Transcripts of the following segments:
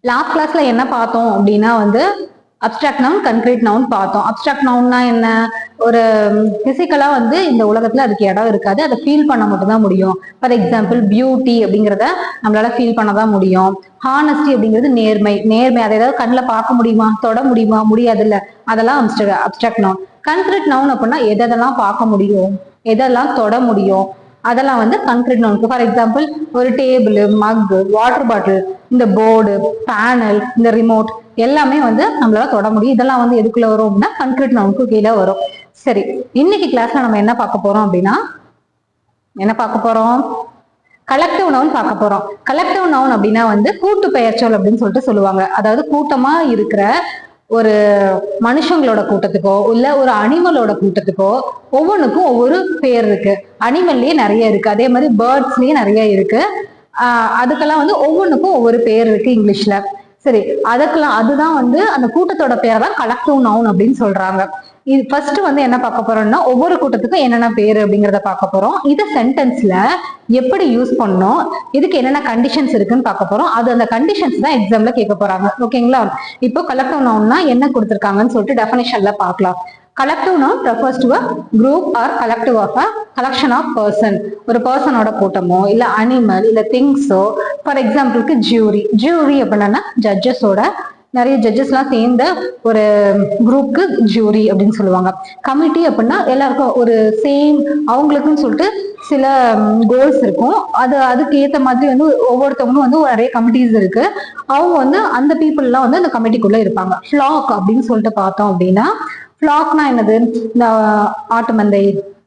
Last கிளாஸ்ல என்ன பார்த்தோம் அப்படின்னா வந்து அப்டிராக்ட் நவுன், கன்கிரீட் நவுன் பார்த்தோம். அப்டிராக்ட் நவுன்னா என்ன? ஒரு பிசிக்கலா வந்து இந்த உலகத்துல அதுக்கு இடம் இருக்காது, அதை ஃபீல் பண்ண மட்டும் தான் முடியும். ஃபார் எக்ஸாம்பிள் பியூட்டி அப்படிங்கிறத நம்மளால ஃபீல் பண்ணதான் முடியும். ஹானஸ்டி அப்படிங்கிறது நேர்மை. அதை ஏதாவது கண்ணில் பார்க்க முடியுமா, தொட முடியுமா? முடியாது இல்ல, அதெல்லாம் அப்டிராக்ட் நவுன். கன்கிரீட் நவுன் அப்படின்னா எதெல்லாம் பார்க்க முடியும், எதெல்லாம் தொட முடியும், அதெல்லாம் வந்து கன்கிரீட் நவுனுக்கு. ஃபார் எக்ஸாம்பிள் ஒரு டேபிள், மக், வாட்டர் பாட்டில், இந்த போர்டு, பேனல், இந்த ரிமோட் எல்லாமே வந்து நம்மளால தொட முடியும். இதெல்லாம் வந்து எதுக்குள்ள வரும் அப்படின்னா கன்கிரீட் நவுனுக்கு கீழே வரும். சரி, இன்னைக்கு கிளாஸ்ல நம்ம என்ன பார்க்க போறோம் அப்படின்னா, கலெக்டிவ் நவுன் பார்க்க போறோம். கலெக்டிவ் நவுன் அப்படின்னா வந்து கூட்டு பெயர்ச்சொல் அப்படின்னு சொல்லிட்டு சொல்லுவாங்க. அதாவது கூட்டமா இருக்கிற ஒரு மனுஷங்களோட கூட்டத்துக்கோ இல்ல ஒரு அனிமலோட கூட்டத்துக்கோ ஒவ்வொன்றுக்கும் ஒவ்வொரு பேர் இருக்கு. அனிமல்லயே நிறைய இருக்கு, அதே மாதிரி பேர்ட்ஸ்லயே நிறைய இருக்கு. அதுக்கெல்லாம் வந்து ஒவ்வொன்றுக்கும் ஒவ்வொரு பேர் இருக்கு இங்கிலீஷ்ல. சரி, அதுதான் வந்து அந்த கூட்டத்தோட பேரை தான் கலெக்டிவ் நவுன் அப்படின்னு சொல்றாங்க. இது ஃபர்ஸ்ட் வந்து என்ன பார்க்க போறோம்னா ஒவ்வொரு கூட்டத்துக்கும் என்னென்ன பேரு அப்படிங்கிறத பார்க்க போறோம். இதை சென்டென்ஸ்ல எப்படி யூஸ் பண்ணணும், இதுக்கு என்னென்ன கண்டிஷன்ஸ் இருக்குன்னு பார்க்க போறோம். அந்த கண்டிஷன்ஸ் தான் எக்ஸாம்ல கேட்க போறாங்க. ஓகேங்களா? இப்போ கலெக்டிவ் நவுன்னா என்ன கொடுத்துருக்காங்கன்னு சொல்லிட்டு டெஃபினேஷன்ல பார்க்கலாம். Collective noun refers to a group or collective of a collection of person. ஒரு பர்சனோட கூட்டமோ இல்ல அனிமல் இல்ல திங்ஸோ. ஃபார் எக்ஸாம்பிளுக்கு ஜூரி அப்படின்னா ஜட்ஜஸோட நிறைய ஜட்ஜஸ் எல்லாம் சேர்ந்த ஒரு குரூப்க்கு ஜூரி அப்படின்னு சொல்லுவாங்க. கமிட்டி அப்படின்னா எல்லாருக்கும் ஒரு சேம் அவங்களுக்குன்னு சொல்லிட்டு சில கோல்ஸ் இருக்கும். அதுக்கு ஏற்ற மாதிரி வந்து ஒவ்வொருத்தவங்களும் வந்து நிறைய கமிட்டிஸ் இருக்கு. அவங்க வந்து அந்த பீப்புள் எல்லாம் வந்து அந்த கமிட்டிக்குள்ள இருப்பாங்க. ஃபிளாக் அப்படின்னு சொல்லிட்டு பார்த்தோம் அப்படின்னா, ஃபிளாக்னா என்னது? இந்த ஆட்டு மந்தை,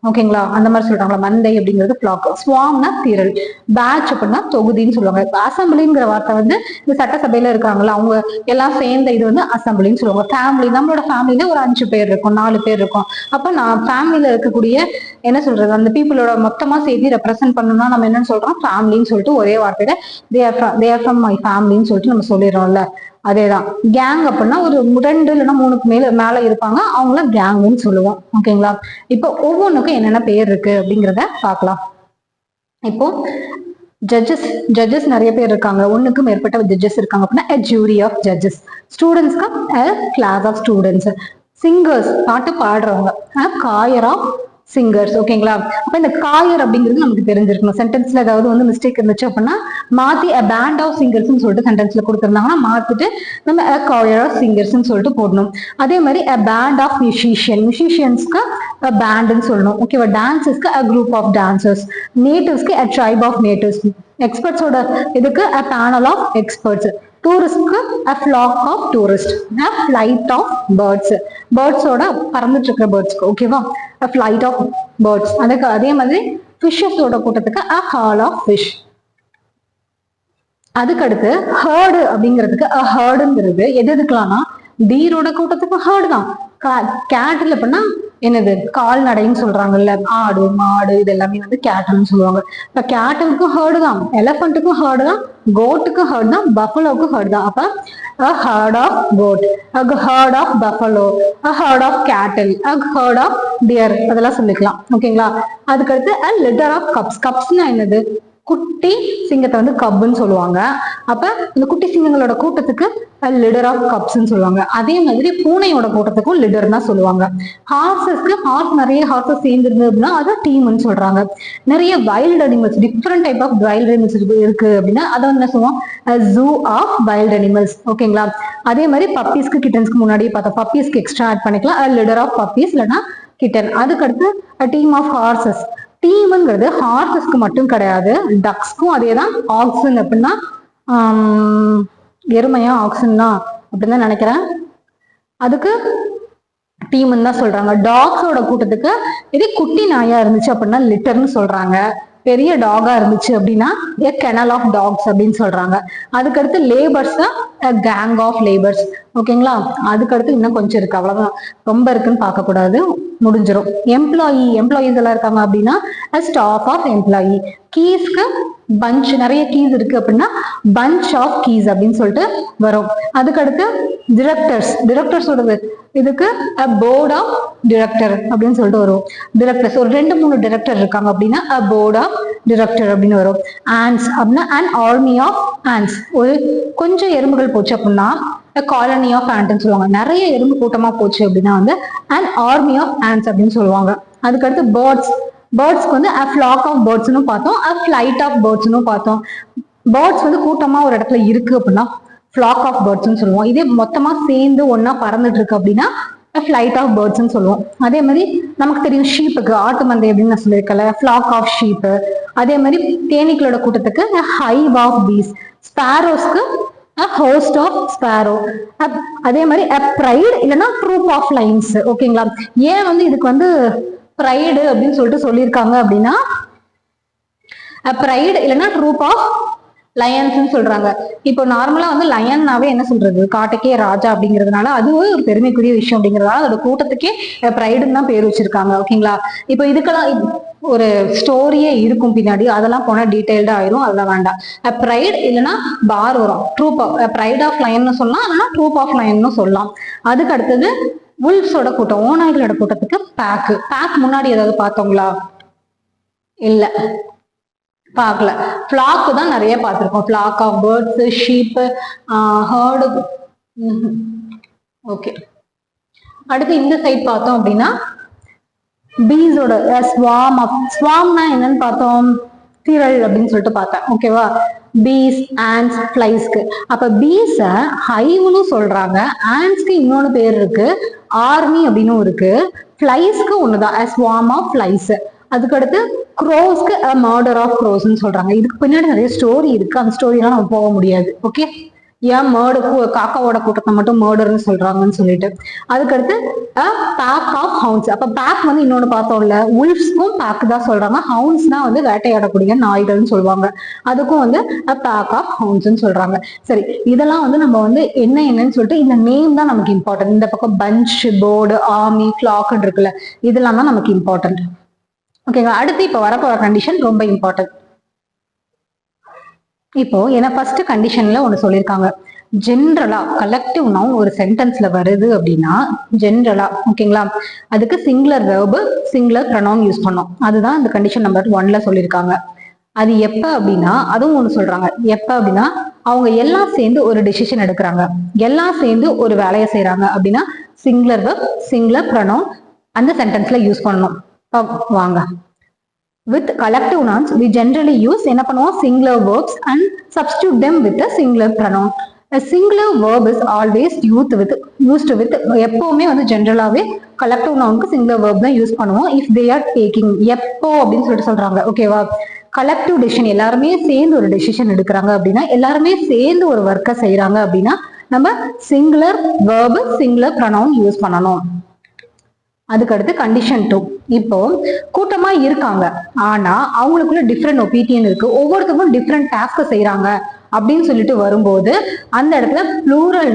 ஓகேங்களா, அந்த மாதிரி சொல்றாங்களா, மந்தை அப்படிங்கிறது ஃபிளாக். ஸ்வாம்னா திரள். பேட்ச் அப்படின்னா தொகுதின்னு சொல்லுவாங்க. அசம்பிளிங்கிற வார்த்தை வந்து இந்த சட்டசபையில இருக்காங்களா அவங்க எல்லாம் சேர்ந்த இது வந்து அசம்பிளின்னு சொல்லுவாங்க. ஃபேமிலி, நம்மளோட ஃபேமிலியில ஒரு 5 பேர் இருக்கும், 4 பேர் இருக்கும். அப்ப நான் ஃபேமிலியில இருக்கக்கூடிய என்ன சொல்றது, அந்த பீப்புளோட மொத்தமா சேர்த்து ரெப்ரசென்ட் பண்ணணும்னா நம்ம என்னன்னு சொல்றோம்? ஃபேமிலின்னு சொல்லிட்டு ஒரே வார்த்தையில தே ஆர் ஃப்ரம் மை ஃபேமிலின்னு சொல்லிட்டு நம்ம சொல்லிடுறோம்ல, அதேதான். கேங் அப்படின்னா ஒரு 2 இல்லைன்னா 3க்கு மேல இருப்பாங்க, அவங்கள கேங்குன்னு சொல்லுவோம். ஓகேங்களா? இப்போ ஒவ்வொன்றுக்கும் என்னென்ன பேர் இருக்கு அப்படிங்கிறத பார்க்கலாம். இப்போ ஜட்ஜஸ் நிறைய பேர் இருக்காங்க, ஒண்ணுக்கு மேற்பட்ட ஜட்ஜஸ் இருக்காங்க அப்படின்னா a jury of judges. ஸ்டூடெண்ட்ஸ்க்கு a class of students. Singers, பாட்டு பாடுறவங்க, a choir of சிங்கர்ஸ். ஓகேங்களா? அப்ப இந்த காயர் அப்படிங்கிறது நமக்கு தெரிஞ்சிருக்கணும். சென்டென்ஸ்ல ஏதாவது வந்து மிஸ்டேக் இருந்துச்சு அப்படின்னா மாத்தி a band of singers சொல்லிட்டு சென்டென்ஸ்ல கொடுத்துருந்தாங்கன்னா மாத்திட்டு நம்ம a choir of singers சொல்லிட்டு போடணும். அதே மாதிரி a band of musiciansக்கு a bandன்னு சொல்லணும். ஓகேவா? டான்சஸ்க்கு a group of dancers. நேட்டிவ்ஸ்க்கு a tribe of natives. எக்ஸ்பர்ட்ஸோட இதுக்கு a panel of experts. டூரிஸ்ட்க்கு a flock of tourists. a flight of birds. பேர்ட்ஸோட பறந்துட்டு இருக்கிற பேர்ட்ஸ்க்கு, ஓகேவா, a flight of birds. அதுக்கு அதே மாதிரி ஃபிஷ்ஷஸோட கூட்டத்துக்கு a haul of fish. அதுக்கடுத்து ஹேர்டு அப்படிங்கிறதுக்கு a herdங்கிறது எதுக்கலாம்னா டீரோட கூட்டத்துக்கு ஹேர்டு தான். கேட்டில் அப்படின்னா என்னது? கால்நடைன்னு சொல்றாங்கல்ல, ஆடு மாடு இது எல்லாமே வந்து கேட்டல்னு சொல்லுவாங்க. இப்ப கேட்டலுக்கும் ஹேர்டு தான், எலஃபண்ட்டுக்கும் ஹேர்டு தான், கோட்டுக்கும் ஹேர்டு தான், பஃபலோவுக்கும் ஹேர்டு தான். அப்ப a herd of goat, a herd of buffalo, a herd of cattle, a herd of deer, அதெல்லாம் சொல்லிக்கலாம். ஓகேங்களா? அதுக்கடுத்து a litter of cubs. கப்ஸ்னா என்னது? குட்டி சிங்கத்தை வந்து கப்புன்னு சொல்லுவாங்க. அப்ப இந்த குட்டி சிங்கங்களோட கூட்டத்துக்கு லிடர் ஆஃப் கப்ஸ்ன்னு சொல்லுவாங்க. அதே மாதிரி பூனையோட கூட்டத்துக்கும் லிடர் தான் சொல்லுவாங்க. ஹார்ஸ் நிறைய ஹார்சஸ் சேர்ந்துருந்தது அப்படின்னா அதை டீம்னு சொல்றாங்க. நிறைய wild animals, different type of wild animals இருக்கு அப்படின்னா அதை வந்து என்ன சொல்லுவோம்? Zoo of wild animals. ஓகேங்களா? அதே மாதிரி பப்பீஸ்க்கு கிட்டன்ஸ்க்கு முன்னாடியே பார்த்தோம். பப்பீஸ்க்கு எக்ஸ்ட்ரா ஆட் பண்ணிக்கலாம், லிடர் ஆஃப் பப்பீஸ் இல்லைன்னா கிட்டன். அதுக்கடுத்து டீம் ஆஃப் ஹார்சஸ். டீம்ங்கிறது ஹார்சஸ்க்கு மட்டும் கிடையாது, டக்ஸ்க்கும் அதேதான். ஆக்சன் அப்படின்னா எருமையா ஆக்சன் தான் அப்படின்னு தான் நினைக்கிறேன். அதுக்கு டீம்னு தான் சொல்றாங்க. டாக்ஸோட கூட்டத்துக்கு இதே குட்டி நாயா இருந்துச்சு அப்படின்னா லிட்டர்னு சொல்றாங்க. பெரிய டாகா இருந்துச்சு அப்படின்னா a kennel of dogs அப்படின்னு சொல்றாங்க. அதுக்கடுத்து லேபர்ஸ் தான் a gang of laborers. ஓகேங்களா? அதுக்கடுத்து இன்னும் கொஞ்சம் இருக்கு, அவ்வளவுதான், ரொம்ப இருக்குன்னு பார்க்க கூடாது, முடிஞ்சிடும். எம்ப்ளாயீஸ் எல்லாம் இருக்காங்க அப்படின்னா a staff of employee. கீஸ்க்கு பஞ்ச், நிறைய கீஸ் இருக்கு அப்படின்னா பஞ்ச் ஆஃப் கீஸ் அப்படின்னு சொல்லிட்டு வரும். அதுக்கடுத்து டிரெக்டர்ஸோட இதுக்கு a board of director அப்படின்னு சொல்லிட்டு வரும். டிரெக்டர்ஸ் ஒரு 2-3 டிரெக்டர் இருக்காங்க அப்படின்னா a board of director அப்படின்னு வரும். ants அப்படின்னா an army of ants. ஒரு கொஞ்சம் எறும்புகள் போச்சு அப்படின்னா காலனி ஆஃப் ஆண்ட்னு சொல்லுவாங்க. நிறைய எறும்பு கூட்டமா போச்சு அப்படின்னா வந்து an army of ants அப்படின்னு சொல்லுவாங்க. அதுக்கடுத்து பேர்ட்ஸ்க்கு வந்து a flock of birdsனு பார்த்தோம், a flight of birdsனு பார்த்தோம். பேர்ட்ஸ் வந்து கூட்டமா ஒரு இடத்துல இருக்கு அப்படின்னா flock of birdsனு சொல்லுவோம். இதே மொத்தமா சேர்ந்து ஒன்னா பறந்துட்டு இருக்கு அப்படின்னா ஃபிளைட் ஆஃப் பேர்ட்ஸ்ன்னு சொல்லுவோம். அதே மாதிரி நமக்கு தெரியும் ஷீப்புக்கு ஆட்டு மந்தை அப்படின்னு நான் சொல்லியிருக்கல, ஃபிளாக் ஆஃப் ஷீப்பு. அதே மாதிரி தேனீக்களோட கூட்டத்துக்கு ஹைவ் ஆஃப் பீஸ், ஸ்பாரோஸ்க்கு ஹோஸ்ட் ஆஃப் ஸ்பாரோ. அதே மாதிரி ப்ரைடு இல்லைன்னா ட்ரூப் ஆஃப் லைன்ஸ். ஓகேங்களா? ஏன் வந்து இதுக்கு வந்து ப்ரைடு அப்படின்னு சொல்லிட்டு சொல்லியிருக்காங்க அப்படின்னா ப்ரைடு இல்லைன்னா ட்ரூப் ஆஃப் லயன்ஸ்ன்னு சொல்றாங்க. இப்போ நார்மலா வந்து லயன்னாவே என்ன சொல்றது, காட்டுக்கே ராஜா அப்படிங்கிறதுனால அதுவே ஒரு பெருமைக்குரிய விஷயம் அப்படிங்கிறதுனால அதோட கூட்டத்துக்கே ப்ரைடுன்னு தான் பேர் வச்சிருக்காங்க. ஓகேங்களா? இப்போ இதுக்கெல்லாம் ஒரு ஸ்டோரியே இருக்கும் பின்னாடி, அதெல்லாம் போனா டீடைல்டா ஆயிரும், அதெல்லாம் வேண்டாம். ப்ரைட் இல்லைன்னா பார் வரும், ட்ரூப் ஆஃப் ப்ரைட் ஆஃப் லயன்னு சொல்லலாம், இல்லைன்னா ட்ரூப் ஆஃப் லயன்னு சொல்லலாம். அதுக்கு அடுத்தது உல்ஃப்ஸோட கூட்டம், ஓநாய்களோட கூட்டத்துக்கு பேக் முன்னாடி ஏதாவது பார்த்தோங்களா? இல்ல, பார்க்கல. ஃபிளாக் தான் நிறைய பார்த்துருக்கோம், flock of birds, sheep, herd. Okay, அடுத்து இந்த சைட் பார்த்தோம் அப்படின்னா பீஸோட ஸ்வாம்னா என்னன்னு பார்த்தோம், திரள் அப்படின்னு சொல்லிட்டு பார்த்தேன். ஓகேவா? பீஸ், ஆண்ட்ஸ், ஃபிளைஸ்க்கு. அப்ப பீஸ ஹைவ்னு சொல்றாங்க, ஆண்ட்ஸ்க்கு இன்னொன்னு பேர் இருக்கு, ஆர்மி அப்படின்னு இருக்கு, ஃபிளைஸ்க்கு ஒண்ணுதான் ஸ்வாம் ஆஃப் ஃபிளைஸ். அதுக்கடுத்து க்ரோஸ்க்கு மர்டர் ஆஃப் க்ரோஸ்ன்னு சொல்றாங்க. இதுக்கு பின்னாடி நிறைய ஸ்டோரி இருக்கு, அந்த ஸ்டோரியெல்லாம் நம்ம போக முடியாது. ஓகே, ஏன் காக்காவோட கூட்டத்தை மட்டும் மர்டர்னு சொல்றாங்கன்னு சொல்லிட்டு. அதுக்கடுத்து பேக் ஆஃப் ஹவுன்ஸ். அப்ப பேக் வந்து இன்னொன்னு பார்த்தோம்ல, உல்ஃப்ஸ்க்கும் பேக் தான் சொல்றாங்க, ஹவுன்ஸ்னா வந்து வேட்டையாடக்கூடிய நாய்கள்னு சொல்லுவாங்க, அதுக்கும் வந்து பேக் ஆஃப் ஹவுன்ஸ்ன்னு சொல்றாங்க. சரி, இதெல்லாம் வந்து நம்ம வந்து என்னன்னு சொல்லிட்டு இந்த நேம் தான் நமக்கு இம்பார்ட்டன்ட். இந்த பக்கம் பஞ்ச், போர்டு, ஆர்மி, ஃபிளாக்னு இருக்குல்ல, இதெல்லாம் தான் நமக்கு இம்பார்ட்டன்ட். ஓகேங்களா? அடுத்து இப்ப வரப்போற கண்டிஷன் ரொம்ப இம்பார்ட்டன்ட். இப்போ ஏன்னா ஃபர்ஸ்ட் கண்டிஷன்ல ஒண்ணு சொல்லியிருக்காங்க, ஜென்ரலா கலெக்டிவ் நவுன் ஒரு சென்டென்ஸ்ல வருது அப்படின்னா ஜென்ரலா, ஓகேங்களா, அதுக்கு singular verb, singular pronoun use பண்ணோம். அதுதான் இந்த கண்டிஷன் நம்பர் 1ல சொல்லியிருக்காங்க. அது எப்ப அப்படின்னா, அதுவும் ஒண்ணு சொல்றாங்க, எப்ப அப்படின்னா அவங்க எல்லாம் சேர்ந்து ஒரு டிசிஷன் எடுக்கிறாங்க, எல்லாம் சேர்ந்து ஒரு வேலையை செய்யறாங்க அப்படின்னா சிங்குலர் வெர்ப், சிங்குலர் ப்ரொனவுன் அந்த சென்டென்ஸ்ல யூஸ் பண்ணணும். வாங்க, with collective nouns we generally use என்ன பண்ணுவோம், singular verbs and substitute them with a singular pronoun. A singular verb is always used with எப்பவுமே வந்து ஜென்ரலாவே collective nounக்கு singular verb தான் யூஸ் பண்ணுவோம் if they are taking, எப்போ அப்படின்னு சொல்லிட்டு சொல்றாங்க. ஓகேவா? collective decision, எல்லாருமே சேர்ந்து ஒரு டெசிஷன் எடுக்கிறாங்க அப்படின்னா, எல்லாருமே சேர்ந்து ஒரு ஒர்க்கை செய்யறாங்க அப்படின்னா நம்ம singular verb, singular pronoun use பண்ணணும். அதுக்கடுத்து கண்டிஷன் 2. இப்போ கூட்டமா இருக்காங்க, ஆனா அவங்களுக்குள்ள டிஃப்ரெண்ட் ஒப்பீனியன் இருக்கு, ஒவ்வொருத்தருக்கும் டிஃப்ரெண்ட் டாஸ்க் செய்யறாங்க அப்படின்னு சொல்லிட்டு வரும்போது அந்த இடத்துல ப்ளூரல்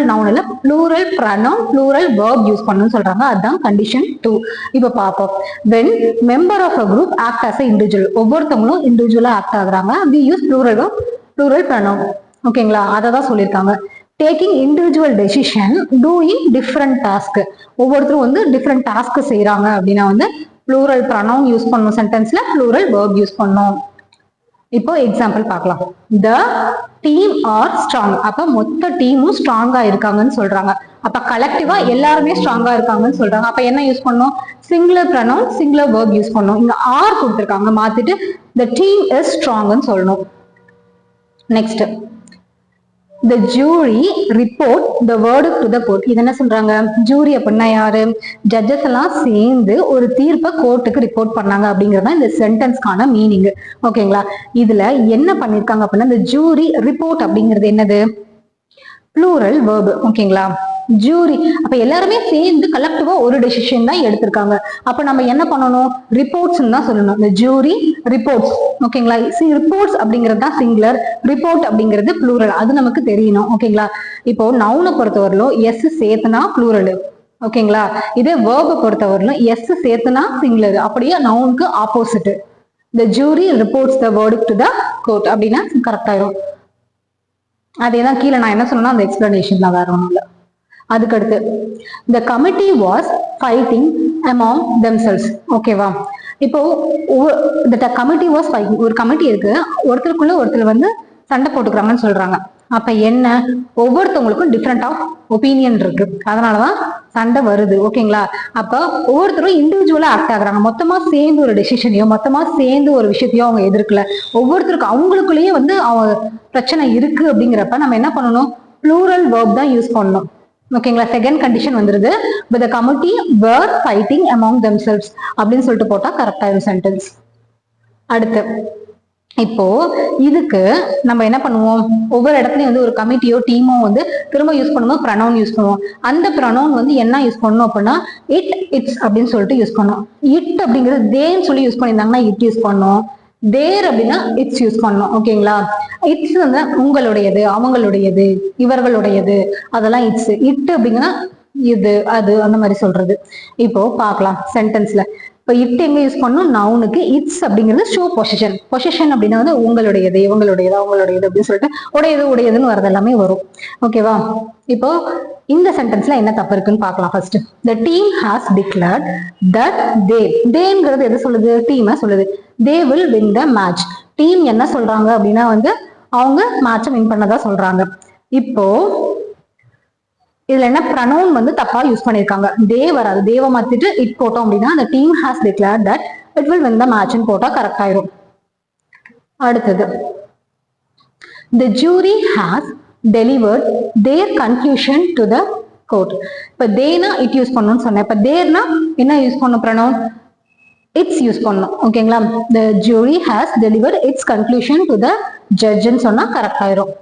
நவுன் இல்ல plural pronoun, plural verb use பண்ணணும்னு சொல்றாங்க. அதுதான் கண்டிஷன் 2. இப்ப பாப்போம், when member of a group act as a individual, ஒவ்வொருத்தவங்களும் இண்டிவிஜுவலா ஆக்ட் ஆகுறாங்க, we use plural verb, plural pronoun. ஓகேங்களா? அதை தான் சொல்லியிருக்காங்க. Taking individual decision, doing different task, ஒவ்வொருத்தரும் வந்து டிஃப்ரெண்ட் டாஸ்க் செய்யறாங்க அப்படின்னா வந்து ப்ளூரல் ப்ரொனவுன் யூஸ் பண்ணணும், சென்டென்ஸ்ல ப்ளூரல் வெர்ப் யூஸ் பண்ணணும். இப்போ எக்ஸாம்பிள் பார்க்கலாம். த டீம் ஆர் ஸ்ட்ராங், அப்ப மொத்த டீமும் ஸ்ட்ராங்கா இருக்காங்கன்னு சொல்றாங்க. அப்ப கலெக்டிவா எல்லாருமே ஸ்ட்ராங்கா இருக்காங்கன்னு சொல்றாங்க. அப்ப என்ன யூஸ் பண்ணணும், singular pronoun, singular verb use பண்ணணும். இங்க ஆர் கொடுத்திருக்காங்க, மாத்திட்டு த டீம் இஸ் ஸ்ட்ராங்னு சொல்லணும். Next, the jury report the verdict to the court. இது என்ன சொல்றாங்க, ஜூரி அப்படின்னா யாரு, ஜட்ஜஸ் எல்லாம் சேர்ந்து ஒரு தீர்ப்பை கோர்ட்டுக்கு ரிப்போர்ட் பண்ணாங்க அப்படிங்கறது இந்த சென்டென்ஸ்க்கான மீனிங். ஓகேங்களா? இதுல என்ன பண்ணிருக்காங்க அப்படின்னா, இந்த ஜூரி ரிப்போர்ட் அப்படிங்கிறது என்னது, ப்ளூரல் வெர்ப். ஓகேங்களா? ஜூரி, அப்ப எல்லாருமே சேர்ந்து கலெக்டிவா ஒரு டெசிஷன் தான் எடுத்திருக்காங்க. அப்ப நம்ம என்ன பண்ணணும், ரிப்போர்ட்ஸ் தான் சொல்லணும். இந்த ஜூரி ரிப்போர்ட்ஸ். ஓகேங்களா? ரிப்போர்ட்ஸ் அப்படிங்கிறது தான் சிங்குலர், ரிப்போர்ட் அப்படிங்கிறது ப்ளூரல், அது நமக்கு தெரியணும். ஓகேங்களா? இப்போ நவுனை பொறுத்தவரையிலும் எஸ் சேர்த்துனா ப்ளூரல். ஓகேங்களா? இதே வேர்பை பொறுத்தவரையிலும் எஸ் சேர்த்துனா சிங்குலர். அப்படியே நவுனுக்கு opposite. the jury reports the verdict to the court அப்படின்னா கரெக்ட் ஆயிரும். அதேதான் கீழே நான் என்ன சொன்னா அந்த எக்ஸ்பிளனேஷன் தான், வேற ஒண்ணும் இல்லை. அதுக்கடுத்து the committee was fighting among themselves. ஓகேவா? இப்போ the committee was fighting, ஒரு கமிட்டி இருக்கு, ஒருத்தருக்குள்ள ஒருத்தர் வந்து சண்டை போட்டுக்கிறாங்கன்னு சொல்றாங்க. அப்ப என்ன, ஒவ்வொருத்தவங்களுக்கும் டிஃப்ரெண்ட் ஆஃப் ஒப்பீனியன் இருக்கு, அதனாலதான் சண்டை வருது. ஓகேங்களா? அப்ப ஒவ்வொருத்தரும் இண்டிவிஜுவலா ஆக்ட் ஆகுறாங்க. மொத்தமா சேர்ந்து ஒரு டெசிஷனையோ மொத்தமா சேர்ந்து ஒரு விஷயத்தையோ அவங்க எதிர்க்கல. ஒவ்வொருத்தருக்கும் அவங்களுக்குள்ளேயே வந்து பிரச்சனை இருக்கு. அப்படிங்கிறப்ப நம்ம என்ன பண்ணணும், ப்ளூரல் வேர்ப் தான் யூஸ் பண்ணணும். ஓகேங்களா? செகண்ட் கண்டிஷன் வந்துருது, but the committee were fighting among themselves அப்படின்னு சொல்லிட்டு போட்டா கரெக்டா இருக்கும் சென்டென்ஸ். அடுத்து இப்போ இதுக்கு நம்ம என்ன பண்ணுவோம், ஒவ்வொரு இடத்துலயும் வந்து ஒரு கமிட்டியோ டீமோ வந்து திரும்ப யூஸ் பண்ணும்போது ப்ரனவுன் யூஸ் பண்ணுவோம். அந்த ப்ரனவுன் வந்து என்ன யூஸ் பண்ணணும் அப்படின்னா இட், இட்ஸ் அப்படின்னு சொல்லிட்டு யூஸ் பண்ணணும். இட் அப்படிங்கிறது தேன்னு சொல்லி யூஸ் பண்ணியிருந்தாங்கன்னா இட் யூஸ் பண்ணணும். தேர் அப்படின்னா இட்ஸ் யூஸ் பண்ணணும். ஓகேங்களா? இட்ஸ் வந்து உங்களுடையது, அவங்களுடையது, இவர்களுடையது, அதெல்லாம் இட்ஸ். இட் அப்படிங்கன்னா இது, அது, அந்த மாதிரி சொல்றது. இப்போ பார்க்கலாம் சென்டென்ஸ்ல. இப்போ இட் எங்க யூஸ் பண்ணணும், நவுனுக்கு. இட்ஸ் அப்படிங்கிறது ஷோ பொசிஷன். பொசிஷன் அப்படின்னா வந்து உங்களுடையது, இவங்களுடையது, அவங்களுடையது அப்படின்னு சொல்லிட்டு உடையது உடையதுன்னு வரது எல்லாமே வரும். ஓகேவா? இப்போ இந்த சென்டென்ஸ்ல என்ன தப்பு இருக்குன்னு பார்க்கலாம். First, the team has declared that தேங்கிறது எது சொல்லுது, டீமை சொல்லுது. they will win the match. Team என்ன சொல்றாங்க அப்படின்னா வந்து அவங்க மேட்சை வின் பண்ணதா சொல்றாங்க. இப்போ இதுல என்ன ப்ரனவுன் வந்து தப்பா யூஸ் பண்ணிருக்காங்க. தே வராது, தேவ மாத்திட்டு இட் போட்டோம் அப்படின்னா the team has declared that it will win the match போட்டா கரெக்ட் ஆயிரும். அடுத்தது, the jury has delivered their conclusion to the court. இப்ப தேனா இட் யூஸ் பண்ணணும்னு சொன்னேன். இப்ப தேர்னா என்ன யூஸ் பண்ணும், ப்ரனவுன் இட்ஸ் யூஸ் பண்ணணும். ஓகேங்களா? the jury has delivered its conclusion to the judge ன்னு சொன்னா கரெக்ட் ஆயிரும்.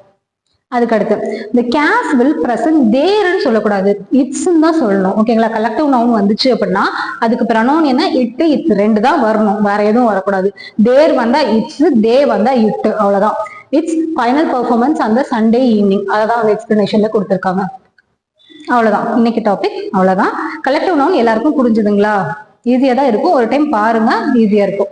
அதுக்கு அடுத்து, the cast will present theirன்னு சொல்லக்கூடாது, இட்ஸ் தான் சொல்லணும். ஓகேங்களா? கலெக்டிவ் நவுன் வந்துச்சு அப்படின்னா அதுக்கு ப்ரனவுன் என்ன, இட், இட்ஸ் ரெண்டு தான் வரணும், வேற எதுவும் வரக்கூடாது. தேர் வந்தா இட்ஸ், தே வந்தா இட், அவ்வளவுதான். இட்ஸ் ஃபைனல் பெர்ஃபார்மன்ஸ் அந்த சண்டே ஈவினிங், அதான் அந்த எக்ஸ்பிளனேஷன்ல கொடுத்துருக்காங்க. அவ்வளவுதான் இன்னைக்கு டாபிக், அவ்வளவுதான். கலெக்டிவ் நவுன் எல்லாருக்கும் புரிஞ்சுதுங்களா? ஈஸியா தான் இருக்கும், ஒரு டைம் பாருங்க, ஈஸியா இருக்கும்.